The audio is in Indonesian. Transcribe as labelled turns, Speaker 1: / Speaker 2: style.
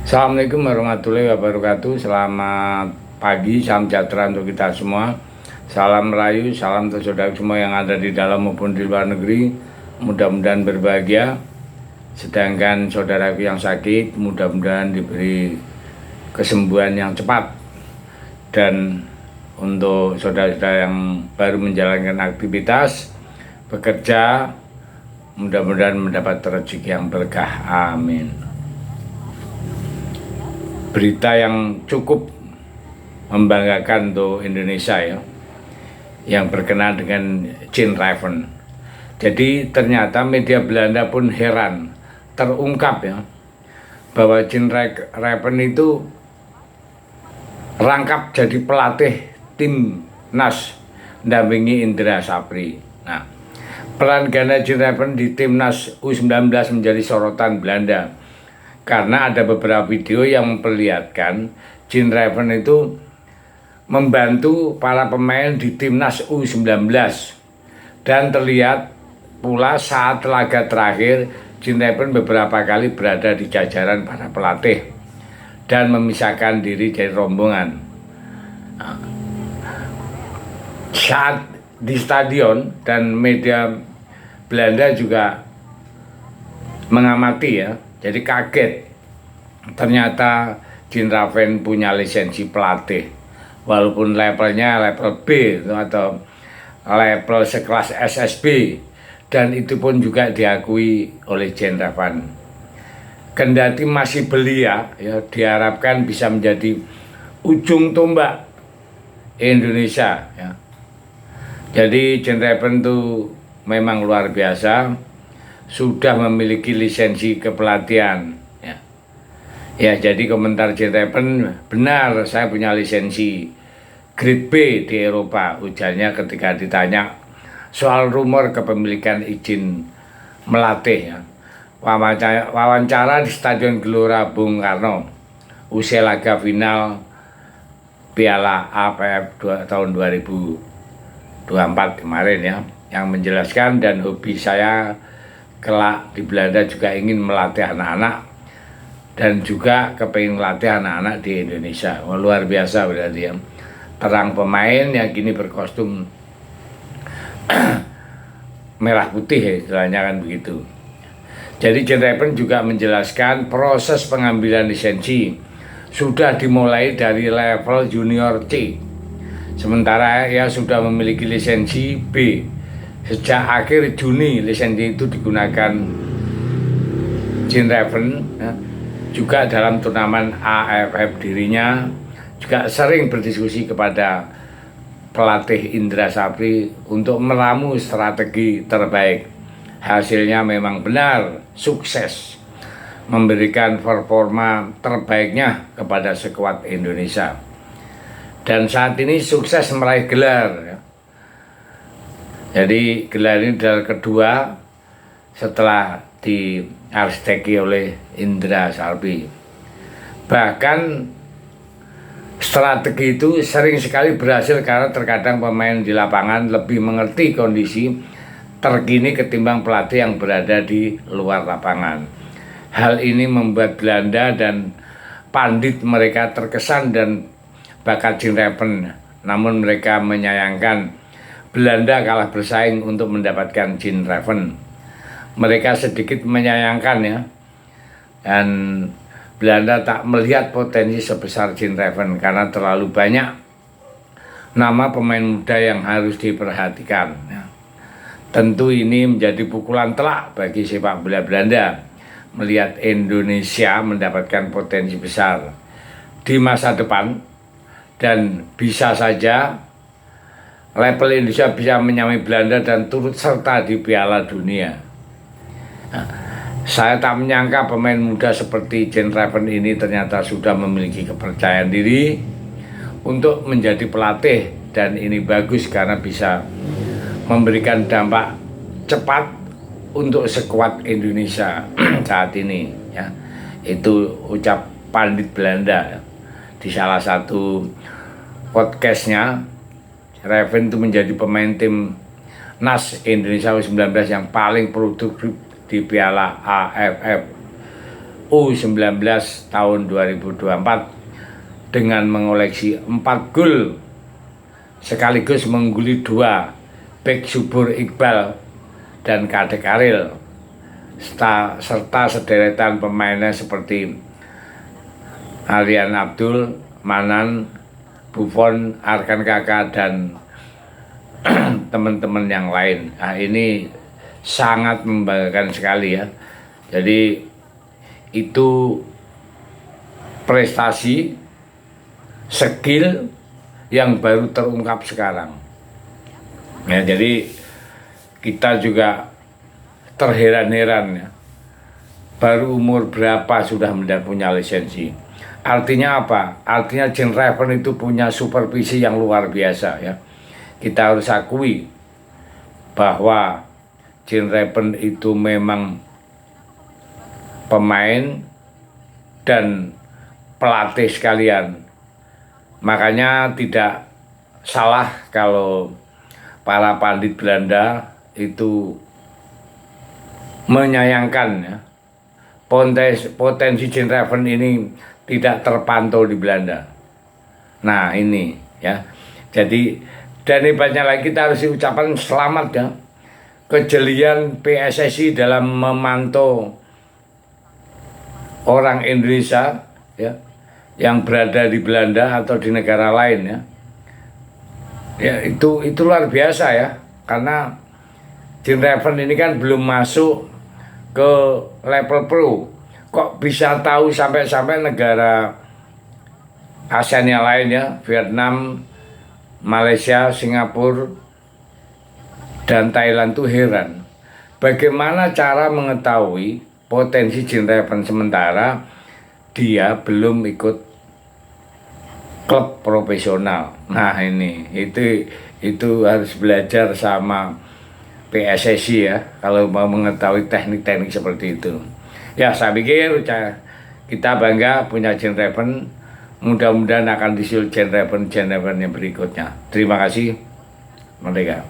Speaker 1: Assalamualaikum warahmatullahi wabarakatuh. Selamat pagi, salam sejahtera untuk kita semua. Salam Merayu, salam untuk saudara semua yang ada di dalam maupun di luar negeri. Mudah-mudahan berbahagia. Sedangkan saudaraku yang sakit, mudah-mudahan diberi kesembuhan yang cepat. Dan untuk saudara-saudara yang baru menjalankan aktivitas, bekerja, mudah-mudahan mendapat rezeki yang berkah. Amin. Berita yang cukup membanggakan untuk Indonesia ya, yang berkenaan dengan Jean Raven. Jadi ternyata media Belanda pun heran, terungkap ya, bahwa Jean Raven itu rangkap jadi pelatih timnas mendampingi Indra Sapri. Nah, peran ganda Jean Raven di timnas U19 menjadi sorotan Belanda karena ada beberapa video yang memperlihatkan Jean Raven itu membantu para pemain di timnas U19, dan terlihat pula saat laga terakhir Jean Raven beberapa kali berada di jajaran para pelatih dan memisahkan diri dari rombongan. Saat di stadion, dan media Belanda juga mengamati ya, jadi kaget ternyata Jean Raven punya lisensi pelatih, walaupun levelnya level B atau level sekelas SSB, dan itu pun juga diakui oleh Jean Raven. Kendati masih belia ya, diharapkan bisa menjadi ujung tombak Indonesia ya. Jadi Jean Raven itu memang luar biasa, sudah memiliki lisensi kepelatihan ya. Ya, jadi komentar Jean Raven, benar saya punya lisensi grade B di Eropa, ujarnya ketika ditanya soal rumor kepemilikan izin melatih ya. Wawancara di Stadion Gelora Bung Karno usai laga final Piala AFF tahun 2024 kemarin ya, yang menjelaskan, dan hobi saya kelak di Belanda juga ingin melatih anak-anak, dan juga kepingin melatih anak-anak di Indonesia. Wah, luar biasa berarti ya. Terang pemain yang kini berkostum merah putih ya, istilahnya kan begitu. Jadi Jean Raven juga menjelaskan proses pengambilan lisensi sudah dimulai dari level junior C, sementara ia sudah memiliki lisensi B. Sejak akhir Juni lisensi itu digunakan Jean Raven ya, juga dalam turnamen AFF. Dirinya juga sering berdiskusi kepada pelatih Indra Sapri untuk meramu strategi terbaik. Hasilnya memang benar sukses, memberikan performa terbaiknya kepada skuad Indonesia, dan saat ini sukses meraih gelar ya. Jadi gelar ini gelar kedua setelah diarsiteki oleh Indra Sapri. Bahkan strategi itu sering sekali berhasil karena terkadang pemain di lapangan lebih mengerti kondisi terkini ketimbang pelatih yang berada di luar lapangan. Hal ini membuat Belanda dan pandit mereka terkesan dan bakat Jean Raven, namun mereka menyayangkan Belanda kalah bersaing untuk mendapatkan Jean Raven. Mereka sedikit menyayangkan ya, dan Belanda tak melihat potensi sebesar Jean Raven karena terlalu banyak nama pemain muda yang harus diperhatikan ya. Tentu ini menjadi pukulan telak bagi sepak bola Belanda melihat Indonesia mendapatkan potensi besar di masa depan, dan bisa saja level Indonesia bisa menyamai Belanda dan turut serta di Piala Dunia. Nah, saya tak menyangka pemain muda seperti Jean Raven ini ternyata sudah memiliki kepercayaan diri untuk menjadi pelatih, dan ini bagus karena bisa memberikan dampak cepat untuk skuad Indonesia saat ini ya. Itu ucap pandit Belanda di salah satu podcastnya. Raven itu menjadi pemain tim NAS Indonesia U19 yang paling produktif di Piala AFF U19 tahun 2024 dengan mengoleksi 4 gol sekaligus mengungguli 2 bek Subur Iqbal dan Kadek Aril serta sederetan pemainnya seperti Aryan Abdul, Manan, Buffon, Arkan Kakak, dan teman-teman yang lain. Nah, ini sangat membanggakan sekali ya. Jadi itu prestasi, skill yang baru terungkap sekarang. Ya, jadi kita juga terheran-heran ya. Baru umur berapa sudah punya lisensi. Artinya apa? Artinya Jane Raven itu punya supervisi yang luar biasa ya. Kita harus akui bahwa Jane Raven itu memang pemain dan pelatih sekalian. Makanya tidak salah kalau para pandit Belanda itu menyayangkan ya, potensi Jane Raven ini tidak terpantau di Belanda. Nah ini ya, jadi dan hebatnya lagi kita harus ucapkan selamat ya, kejelian PSSI dalam memantau orang Indonesia ya yang berada di Belanda atau di negara lain ya. Ya itu luar biasa ya, karena Jane Raven ini kan belum masuk ke level pro. Kok bisa tahu sampai negara ASEAN yang lain ya, Vietnam, Malaysia, Singapura, dan Thailand tuh heran. Bagaimana cara mengetahui potensi Jane Raven sementara dia belum ikut klub profesional. Nah ini itu harus belajar sama PSSI ya kalau mau mengetahui teknik-teknik seperti itu. Ya saya pikir kita bangga punya Jane Raven. Mudah-mudahan akan disusul Jane Raven yang berikutnya. Terima kasih. Merdeka.